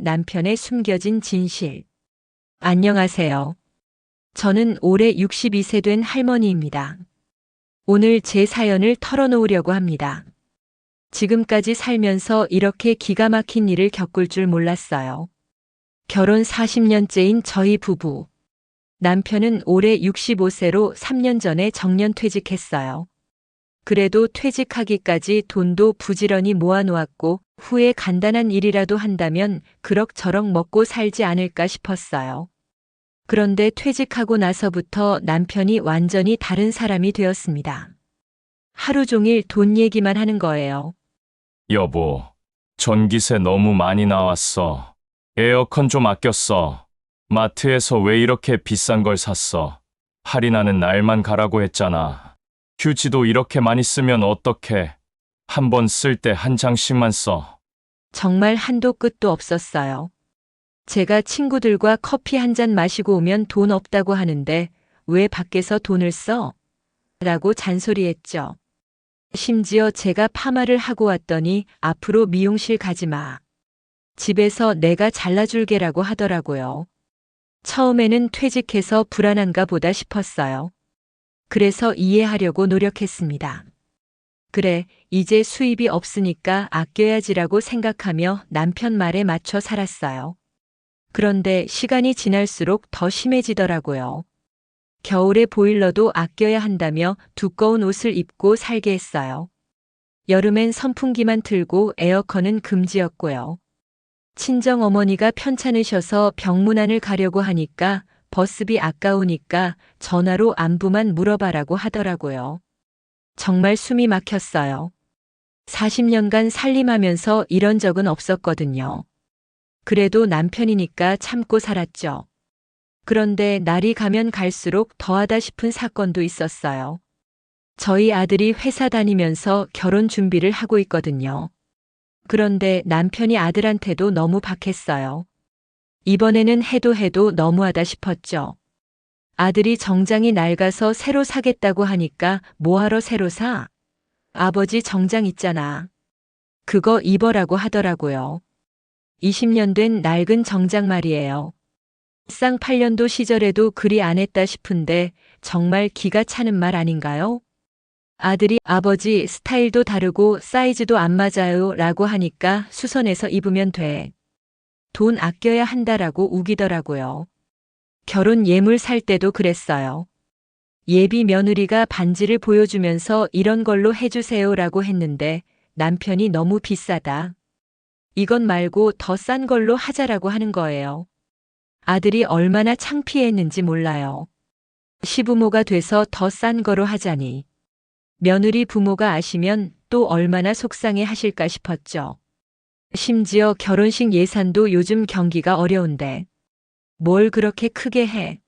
남편의 숨겨진 진실. 안녕하세요. 저는 올해 62세 된 할머니입니다. 오늘 제 사연을 털어놓으려고 합니다. 지금까지 살면서 이렇게 기가 막힌 일을 겪을 줄 몰랐어요. 결혼 40년째인 저희 부부. 남편은 올해 65세로 3년 전에 정년퇴직했어요. 그래도 퇴직하기까지 돈도 부지런히 모아놓았고 후에 간단한 일이라도 한다면 그럭저럭 먹고 살지 않을까 싶었어요. 그런데 퇴직하고 나서부터 남편이 완전히 다른 사람이 되었습니다. 하루 종일 돈 얘기만 하는 거예요. 여보, 전기세 너무 많이 나왔어. 에어컨 좀 아껴 써. 마트에서 왜 이렇게 비싼 걸 샀어? 할인하는 날만 가라고 했잖아. 휴지도 이렇게 많이 쓰면 어떡해? 한 번 쓸 때 한 장씩만 써. 정말 한도 끝도 없었어요. 제가 친구들과 커피 한 잔 마시고 오면 돈 없다고 하는데 왜 밖에서 돈을 써? 라고 잔소리했죠. 심지어 제가 파마를 하고 왔더니 앞으로 미용실 가지 마. 집에서 내가 잘라줄게라고 하더라고요. 처음에는 퇴직해서 불안한가 보다 싶었어요. 그래서 이해하려고 노력했습니다. 그래, 이제 수입이 없으니까 아껴야지라고 생각하며 남편 말에 맞춰 살았어요. 그런데 시간이 지날수록 더 심해지더라고요. 겨울에 보일러도 아껴야 한다며 두꺼운 옷을 입고 살게 했어요. 여름엔 선풍기만 틀고 에어컨은 금지였고요. 친정어머니가 편찮으셔서 병문안을 가려고 하니까 버스비 아까우니까 전화로 안부만 물어봐라고 하더라고요. 정말 숨이 막혔어요. 40년간 살림하면서 이런 적은 없었거든요. 그래도 남편이니까 참고 살았죠. 그런데 날이 가면 갈수록 더하다 싶은 사건도 있었어요. 저희 아들이 회사 다니면서 결혼 준비를 하고 있거든요. 그런데 남편이 아들한테도 너무 박했어요. 이번에는 해도 너무하다 싶었죠. 아들이 정장이 낡아서 새로 사겠다고 하니까 뭐하러 새로 사? 아버지 정장 있잖아. 그거 입어라고 하더라고요. 20년 된 낡은 정장 말이에요. 쌍팔년도 시절에도 그리 안 했다 싶은데 정말 기가 차는 말 아닌가요? 아들이 아버지 스타일도 다르고 사이즈도 안 맞아요 라고 하니까 수선해서 입으면 돼. 돈 아껴야 한다라고 우기더라고요. 결혼 예물 살 때도 그랬어요. 예비 며느리가 반지를 보여주면서 이런 걸로 해주세요라고 했는데 남편이 너무 비싸다. 이건 말고 더 싼 걸로 하자라고 하는 거예요. 아들이 얼마나 창피했는지 몰라요. 시부모가 돼서 더 싼 거로 하자니. 며느리 부모가 아시면 또 얼마나 속상해 하실까 싶었죠. 심지어 결혼식 예산도 요즘 경기가 어려운데 뭘 그렇게 크게 해?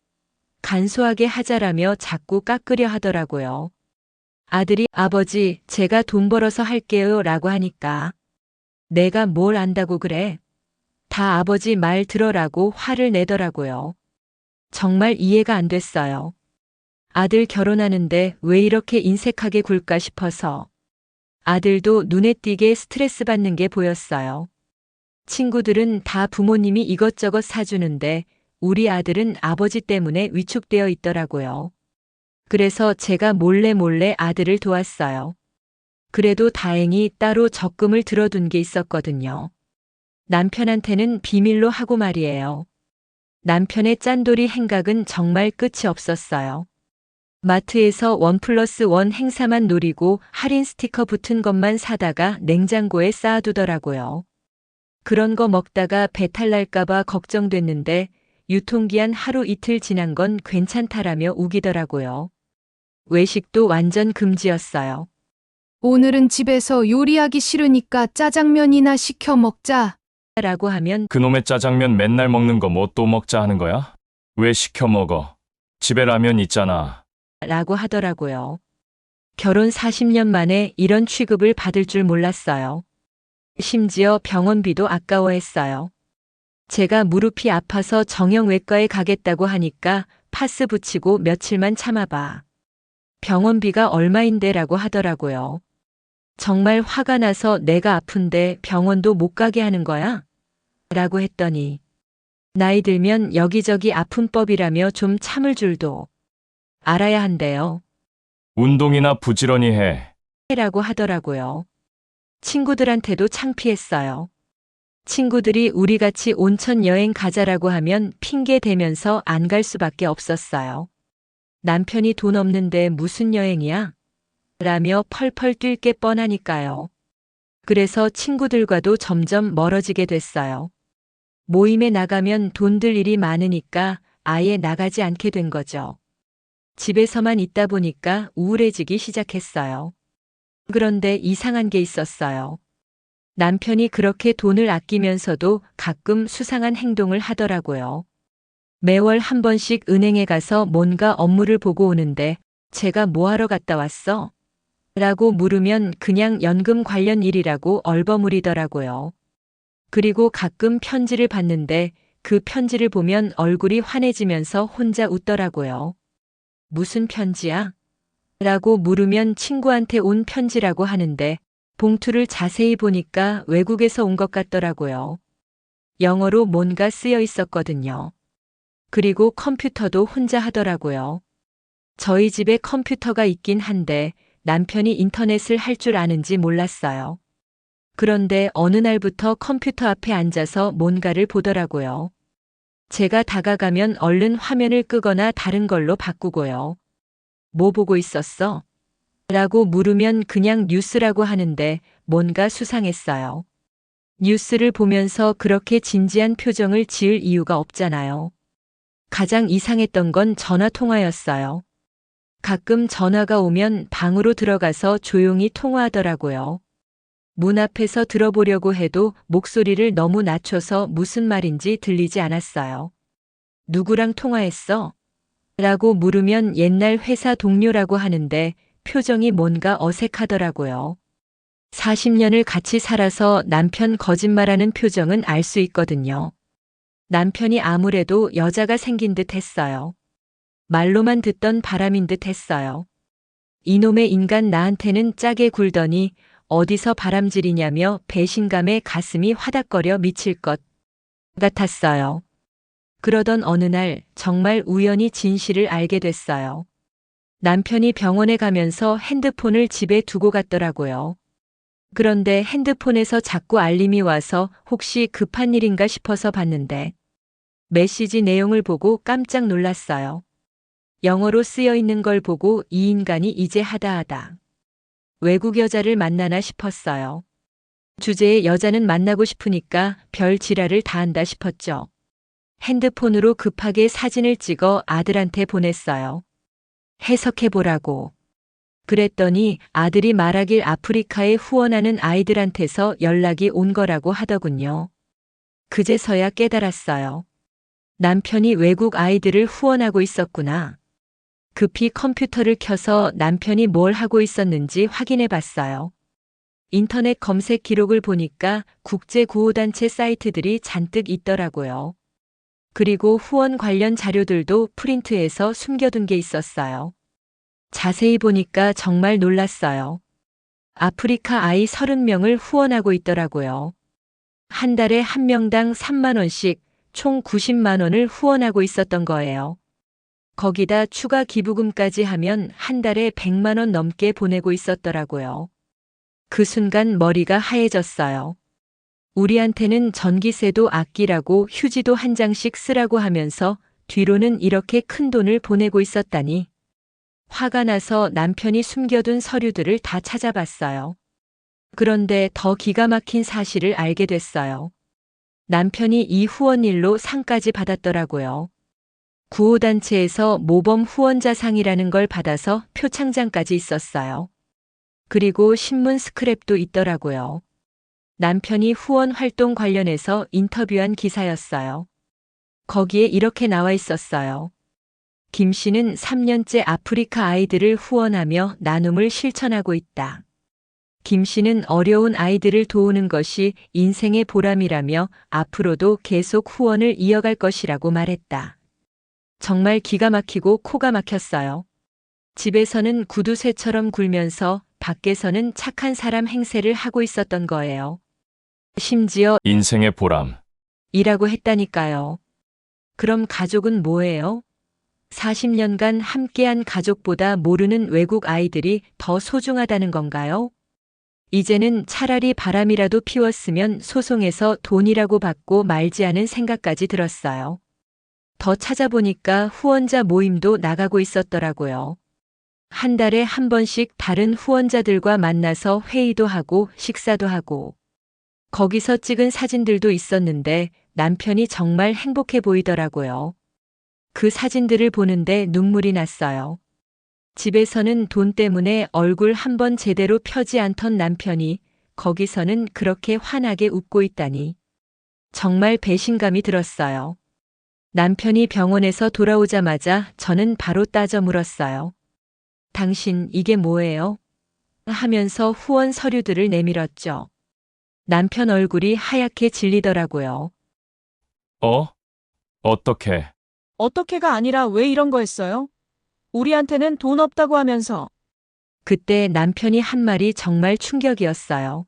간소하게 하자라며 자꾸 깎으려 하더라고요. 아들이 아버지 제가 돈 벌어서 할게요 라고 하니까 내가 뭘 안다고 그래? 다 아버지 말 들어라고 화를 내더라고요. 정말 이해가 안 됐어요. 아들 결혼하는데 왜 이렇게 인색하게 굴까 싶어서 아들도 눈에 띄게 스트레스 받는 게 보였어요. 친구들은 다 부모님이 이것저것 사주는데 우리 아들은 아버지 때문에 위축되어 있더라고요. 그래서 제가 몰래 아들을 도왔어요. 그래도 다행히 따로 적금을 들어둔 게 있었거든요. 남편한테는 비밀로 하고 말이에요. 남편의 짠돌이 행각은 정말 끝이 없었어요. 마트에서 1+1 행사만 노리고 할인 스티커 붙은 것만 사다가 냉장고에 쌓아두더라고요. 그런 거 먹다가 배탈 날까봐 걱정됐는데 유통기한 하루 이틀 지난 건 괜찮다라며 우기더라고요. 외식도 완전 금지였어요. 오늘은 집에서 요리하기 싫으니까 짜장면이나 시켜 먹자. 라고 하면 그놈의 짜장면 맨날 먹는 거 뭐 또 먹자 하는 거야? 왜 시켜 먹어? 집에 라면 있잖아. 라고 하더라고요. 결혼 40년 만에 이런 취급을 받을 줄 몰랐어요. 심지어 병원비도 아까워했어요. 제가 무릎이 아파서 정형외과에 가겠다고 하니까 파스 붙이고 며칠만 참아봐. 병원비가 얼마인데라고 하더라고요. 정말 화가 나서 내가 아픈데 병원도 못 가게 하는 거야? 라고 했더니 나이 들면 여기저기 아픈법이라며 좀 참을 줄도 알아야 한대요. 운동이나 부지런히 해. 라고 하더라고요. 친구들한테도 창피했어요. 친구들이 우리 같이 온천 여행 가자라고 하면 핑계 대면서 안 갈 수밖에 없었어요. 남편이 돈 없는데 무슨 여행이야? 라며 펄펄 뛸 게 뻔하니까요. 그래서 친구들과도 점점 멀어지게 됐어요. 모임에 나가면 돈 들 일이 많으니까 아예 나가지 않게 된 거죠. 집에서만 있다 보니까 우울해지기 시작했어요. 그런데 이상한 게 있었어요. 남편이 그렇게 돈을 아끼면서도 가끔 수상한 행동을 하더라고요. 매월 한 번씩 은행에 가서 뭔가 업무를 보고 오는데 제가 뭐 하러 갔다 왔어? 라고 물으면 그냥 연금 관련 일이라고 얼버무리더라고요. 그리고 가끔 편지를 받는데 그 편지를 보면 얼굴이 환해지면서 혼자 웃더라고요. 무슨 편지야? 라고 물으면 친구한테 온 편지라고 하는데 봉투를 자세히 보니까 외국에서 온 것 같더라고요. 영어로 뭔가 쓰여 있었거든요. 그리고 컴퓨터도 혼자 하더라고요. 저희 집에 컴퓨터가 있긴 한데 남편이 인터넷을 할 줄 아는지 몰랐어요. 그런데 어느 날부터 컴퓨터 앞에 앉아서 뭔가를 보더라고요. 제가 다가가면 얼른 화면을 끄거나 다른 걸로 바꾸고요. 뭐 보고 있었어? 라고 물으면 그냥 뉴스라고 하는데 뭔가 수상했어요. 뉴스를 보면서 그렇게 진지한 표정을 지을 이유가 없잖아요. 가장 이상했던 건 전화 통화였어요. 가끔 전화가 오면 방으로 들어가서 조용히 통화하더라고요. 문 앞에서 들어보려고 해도 목소리를 너무 낮춰서 무슨 말인지 들리지 않았어요. 누구랑 통화했어? 라고 물으면 옛날 회사 동료라고 하는데 표정이 뭔가 어색하더라고요. 40년을 같이 살아서 남편 거짓말하는 표정은 알 수 있거든요. 남편이 아무래도 여자가 생긴 듯 했어요. 말로만 듣던 바람인 듯 했어요. 이놈의 인간 나한테는 짜게 굴더니 어디서 바람질이냐며 배신감에 가슴이 화닥거려 미칠 것 같았어요. 그러던 어느 날 정말 우연히 진실을 알게 됐어요. 남편이 병원에 가면서 핸드폰을 집에 두고 갔더라고요. 그런데 핸드폰에서 자꾸 알림이 와서 혹시 급한 일인가 싶어서 봤는데 메시지 내용을 보고 깜짝 놀랐어요. 영어로 쓰여 있는 걸 보고 이 인간이 이제 하다하다 외국 여자를 만나나 싶었어요. 주제에 여자는 만나고 싶으니까 별 지랄을 다 한다 싶었죠. 핸드폰으로 급하게 사진을 찍어 아들한테 보냈어요. 해석해보라고. 그랬더니 아들이 말하길 아프리카에 후원하는 아이들한테서 연락이 온 거라고 하더군요. 그제서야 깨달았어요. 남편이 외국 아이들을 후원하고 있었구나. 급히 컴퓨터를 켜서 남편이 뭘 하고 있었는지 확인해 봤어요. 인터넷 검색 기록을 보니까 국제구호단체 사이트들이 잔뜩 있더라고요. 그리고 후원 관련 자료들도 프린트해서 숨겨둔 게 있었어요. 자세히 보니까 정말 놀랐어요. 아프리카 아이 30명을 후원하고 있더라고요. 한 달에 한 명당 3만 원씩 총 90만 원을 후원하고 있었던 거예요. 거기다 추가 기부금까지 하면 한 달에 100만 원 넘게 보내고 있었더라고요. 그 순간 머리가 하얘졌어요. 우리한테는 전기세도 아끼라고 휴지도 한 장씩 쓰라고 하면서 뒤로는 이렇게 큰 돈을 보내고 있었다니. 화가 나서 남편이 숨겨둔 서류들을 다 찾아봤어요. 그런데 더 기가 막힌 사실을 알게 됐어요. 남편이 이 후원일로 상까지 받았더라고요. 구호단체에서 모범 후원자상이라는 걸 받아서 표창장까지 있었어요. 그리고 신문 스크랩도 있더라고요. 남편이 후원 활동 관련해서 인터뷰한 기사였어요. 거기에 이렇게 나와 있었어요. 김 씨는 3년째 아프리카 아이들을 후원하며 나눔을 실천하고 있다. 김 씨는 어려운 아이들을 도우는 것이 인생의 보람이라며 앞으로도 계속 후원을 이어갈 것이라고 말했다. 정말 기가 막히고 코가 막혔어요. 집에서는 구두쇠처럼 굴면서 밖에서는 착한 사람 행세를 하고 있었던 거예요. 심지어 인생의 보람. 이라고 했다니까요. 그럼 가족은 뭐예요? 40년간 함께한 가족보다 모르는 외국 아이들이 더 소중하다는 건가요? 이제는 차라리 바람이라도 피웠으면 소송해서 돈이라고 받고 말지 않은 생각까지 들었어요. 더 찾아보니까 후원자 모임도 나가고 있었더라고요. 한 달에 한 번씩 다른 후원자들과 만나서 회의도 하고 식사도 하고 거기서 찍은 사진들도 있었는데 남편이 정말 행복해 보이더라고요. 그 사진들을 보는데 눈물이 났어요. 집에서는 돈 때문에 얼굴 한번 제대로 펴지 않던 남편이 거기서는 그렇게 환하게 웃고 있다니. 정말 배신감이 들었어요. 남편이 병원에서 돌아오자마자 저는 바로 따져 물었어요. 당신 이게 뭐예요? 하면서 후원 서류들을 내밀었죠. 남편 얼굴이 하얗게 질리더라고요. 어떻게? 어떻게가 아니라 왜 이런 거 했어요? 우리한테는 돈 없다고 하면서. 그때 남편이 한 말이 정말 충격이었어요.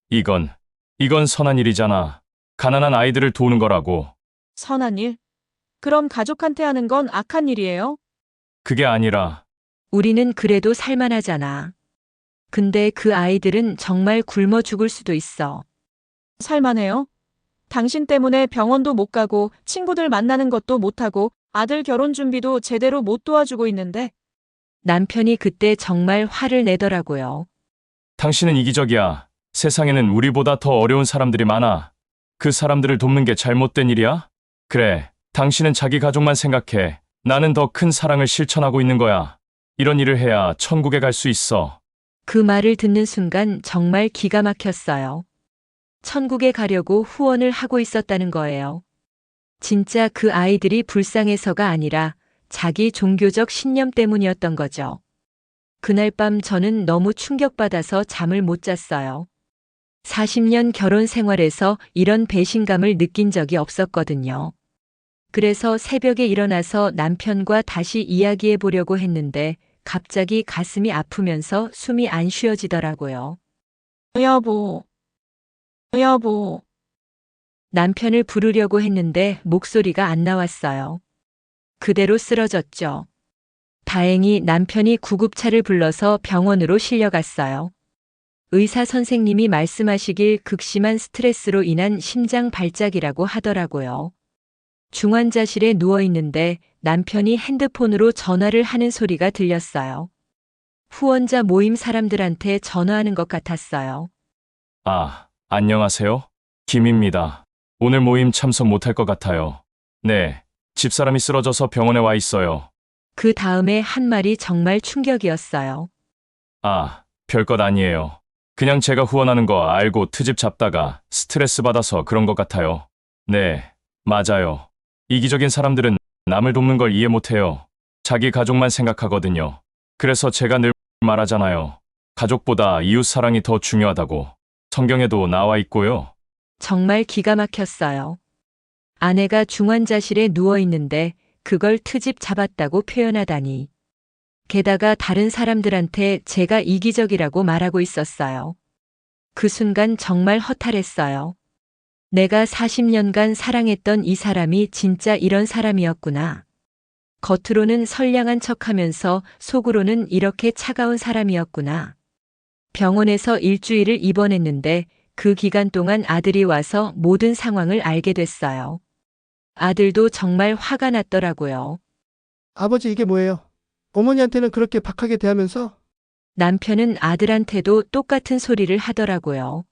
이건 선한 일이잖아. 가난한 아이들을 도우는 거라고. 선한 일? 그럼 가족한테 하는 건 악한 일이에요? 그게 아니라 우리는 그래도 살만하잖아. 근데 그 아이들은 정말 굶어 죽을 수도 있어. 살만해요? 당신 때문에 병원도 못 가고 친구들 만나는 것도 못 하고 아들 결혼 준비도 제대로 못 도와주고 있는데. 남편이 그때 정말 화를 내더라고요. 당신은 이기적이야. 세상에는 우리보다 더 어려운 사람들이 많아. 그 사람들을 돕는 게 잘못된 일이야? 그래, 당신은 자기 가족만 생각해. 나는 더 큰 사랑을 실천하고 있는 거야. 이런 일을 해야 천국에 갈 수 있어. 그 말을 듣는 순간 정말 기가 막혔어요. 천국에 가려고 후원을 하고 있었다는 거예요. 진짜 그 아이들이 불쌍해서가 아니라 자기 종교적 신념 때문이었던 거죠. 그날 밤 저는 너무 충격받아서 잠을 못 잤어요. 40년 결혼 생활에서 이런 배신감을 느낀 적이 없었거든요. 그래서 새벽에 일어나서 남편과 다시 이야기해 보려고 했는데 갑자기 가슴이 아프면서 숨이 안 쉬어지더라고요. 여보. 여보. 남편을 부르려고 했는데 목소리가 안 나왔어요. 그대로 쓰러졌죠. 다행히 남편이 구급차를 불러서 병원으로 실려갔어요. 의사 선생님이 말씀하시길 극심한 스트레스로 인한 심장 발작이라고 하더라고요. 중환자실에 누워 있는데 남편이 핸드폰으로 전화를 하는 소리가 들렸어요. 후원자 모임 사람들한테 전화하는 것 같았어요. 안녕하세요. 김입니다. 오늘 모임 참석 못할 것 같아요. 네, 집사람이 쓰러져서 병원에 와 있어요. 그 다음에 한 말이 정말 충격이었어요. 별것 아니에요. 그냥 제가 후원하는 거 알고 트집 잡다가 스트레스 받아서 그런 것 같아요. 네, 맞아요. 이기적인 사람들은 남을 돕는 걸 이해 못해요. 자기 가족만 생각하거든요. 그래서 제가 늘 말하잖아요. 가족보다 이웃 사랑이 더 중요하다고. 성경에도 나와 있고요. 정말 기가 막혔어요. 아내가 중환자실에 누워 있는데 그걸 트집 잡았다고 표현하다니. 게다가 다른 사람들한테 제가 이기적이라고 말하고 있었어요. 그 순간 정말 허탈했어요. 내가 40년간 사랑했던 이 사람이 진짜 이런 사람이었구나. 겉으로는 선량한 척하면서 속으로는 이렇게 차가운 사람이었구나. 병원에서 일주일을 입원했는데 그 기간 동안 아들이 와서 모든 상황을 알게 됐어요. 아들도 정말 화가 났더라고요. 아버지 이게 뭐예요? 어머니한테는 그렇게 박하게 대하면서? 남편은 아들한테도 똑같은 소리를 하더라고요.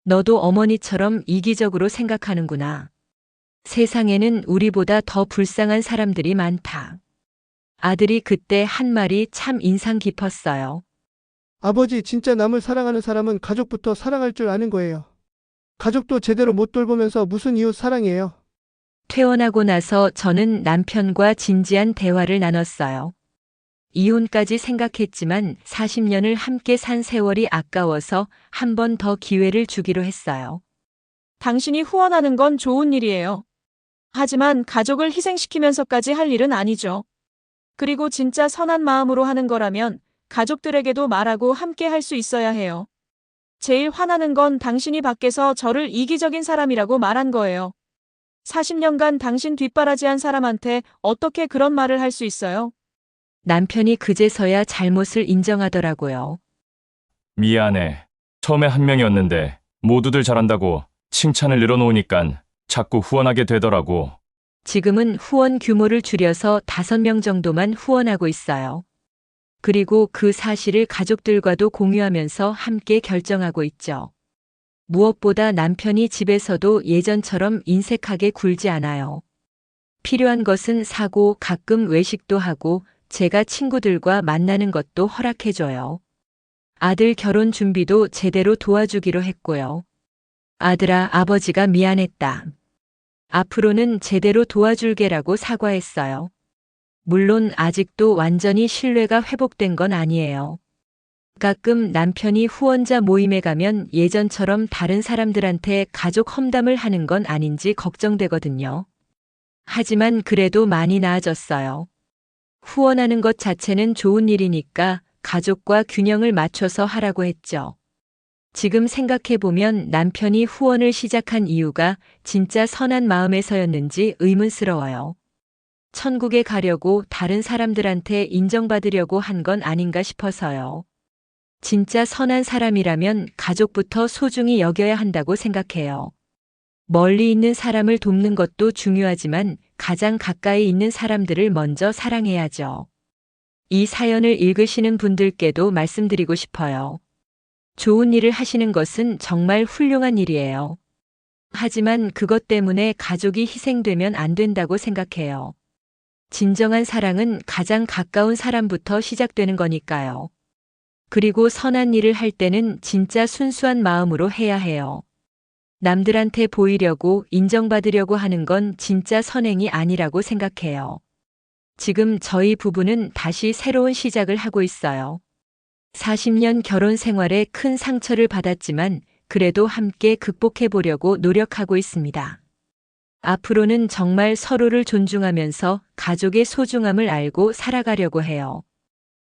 너도 어머니처럼 이기적으로 생각하는구나. 세상에는 우리보다 더 불쌍한 사람들이 많다. 아들이 그때 한 말이 참 인상 깊었어요. 아버지 진짜 남을 사랑하는 사람은 가족부터 사랑할 줄 아는 거예요. 가족도 제대로 못 돌보면서 무슨 이웃 사랑이에요. 퇴원하고 나서 저는 남편과 진지한 대화를 나눴어요. 이혼까지 생각했지만 40년을 함께 산 세월이 아까워서 한 번 더 기회를 주기로 했어요. 당신이 후원하는 건 좋은 일이에요. 하지만 가족을 희생시키면서까지 할 일은 아니죠. 그리고 진짜 선한 마음으로 하는 거라면 가족들에게도 말하고 함께 할 수 있어야 해요. 제일 화나는 건 당신이 밖에서 저를 이기적인 사람이라고 말한 거예요. 40년간 당신 뒷바라지한 사람한테 어떻게 그런 말을 할 수 있어요? 남편이 그제서야 잘못을 인정하더라고요. 미안해. 처음에 한 명이었는데 모두들 잘한다고 칭찬을 늘어놓으니깐 자꾸 후원하게 되더라고. 지금은 후원 규모를 줄여서 5명 정도만 후원하고 있어요. 그리고 그 사실을 가족들과도 공유하면서 함께 결정하고 있죠. 무엇보다 남편이 집에서도 예전처럼 인색하게 굴지 않아요. 필요한 것은 사고 가끔 외식도 하고 제가 친구들과 만나는 것도 허락해줘요. 아들 결혼 준비도 제대로 도와주기로 했고요. 아들아, 아버지가 미안했다. 앞으로는 제대로 도와줄게라고 사과했어요. 물론 아직도 완전히 신뢰가 회복된 건 아니에요. 가끔 남편이 후원자 모임에 가면 예전처럼 다른 사람들한테 가족 험담을 하는 건 아닌지 걱정되거든요. 하지만 그래도 많이 나아졌어요. 후원하는 것 자체는 좋은 일이니까 가족과 균형을 맞춰서 하라고 했죠. 지금 생각해보면 남편이 후원을 시작한 이유가 진짜 선한 마음에서였는지 의문스러워요. 천국에 가려고 다른 사람들한테 인정받으려고 한 건 아닌가 싶어서요. 진짜 선한 사람이라면 가족부터 소중히 여겨야 한다고 생각해요. 멀리 있는 사람을 돕는 것도 중요하지만 가장 가까이 있는 사람들을 먼저 사랑해야죠. 이 사연을 읽으시는 분들께도 말씀드리고 싶어요. 좋은 일을 하시는 것은 정말 훌륭한 일이에요. 하지만 그것 때문에 가족이 희생되면 안 된다고 생각해요. 진정한 사랑은 가장 가까운 사람부터 시작되는 거니까요. 그리고 선한 일을 할 때는 진짜 순수한 마음으로 해야 해요. 남들한테 보이려고 인정받으려고 하는 건 진짜 선행이 아니라고 생각해요. 지금 저희 부부는 다시 새로운 시작을 하고 있어요. 40년 결혼 생활에 큰 상처를 받았지만 그래도 함께 극복해 보려고 노력하고 있습니다. 앞으로는 정말 서로를 존중하면서 가족의 소중함을 알고 살아가려고 해요.